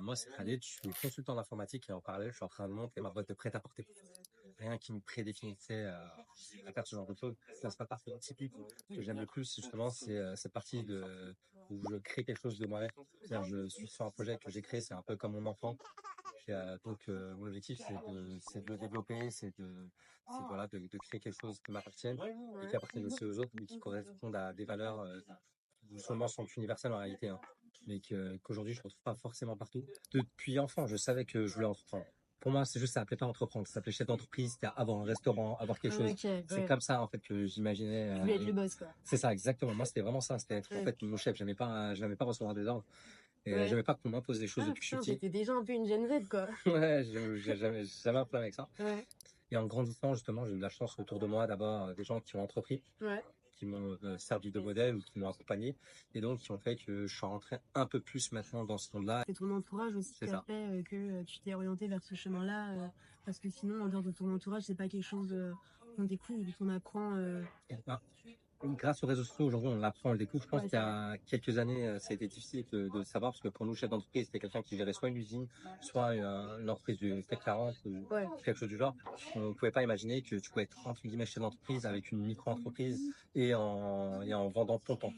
Moi, c'est Khaled, je suis consultant en informatique et en parallèle, je suis en train de monter ma boîte de prêt-à-porter. Rien qui me prédéfinissait à faire ce genre de choses. Ça, c'est pas partie typique. Ce que j'aime le plus, justement, c'est cette partie où je crée quelque chose de moi-même. C'est-à-dire, je suis sur un projet que j'ai créé, c'est un peu comme mon enfant. Mon objectif, c'est de le développer, voilà, de créer quelque chose qui m'appartienne et qui appartienne aussi aux autres, mais qui correspondent à des valeurs qui non seulement sont universelles en réalité, hein, mais qu'aujourd'hui je retrouve pas forcément partout. Depuis enfant, je savais que je voulais entreprendre. Pour moi, c'est juste, ça s'appelait pas entreprendre, ça s'appelait chef d'entreprise, c'était avoir un restaurant, avoir quelque chose. Ok, C'est ouais. comme ça, en fait, que j'imaginais. Tu voulais être le boss, quoi. C'est ça, exactement. Moi, c'était vraiment ça. C'était être, en Ouais. fait, mon chef. J'aimais pas recevoir des ordres. Et Ouais. j'aimais pas qu'on m'impose des choses Ah depuis que je suis putain, petit. t'étais déjà un peu une Gen Z, quoi. Ouais, j'ai jamais un problème avec ça. Ouais. Et en grandissant, justement, j'ai eu de la chance autour de moi d'avoir des gens qui ont entrepris, Ouais. qui m'ont servi de modèle ou qui m'ont accompagné, et donc qui ont fait que je suis rentré un peu plus maintenant dans ce monde-là. C'est ton entourage aussi C'est qui a ça. fait que tu t'es orienté vers ce chemin-là, parce que sinon, en dehors de ton entourage, c'est pas quelque chose qu'on découvre, qu'on apprend. Et ben, grâce aux réseaux sociaux, aujourd'hui, on l'apprend, on le découvre. Je pense Ouais, qu'il y c'est vrai. a quelques années, ça a été difficile de savoir, parce que pour nous, chef d'entreprise, c'était quelqu'un qui gérait soit une usine, soit une entreprise du CAC 40 ou Ouais. quelque chose du genre. On ne pouvait pas imaginer que tu pouvais être, entre guillemets, chef d'entreprise avec une micro-entreprise et en vendant ton temps.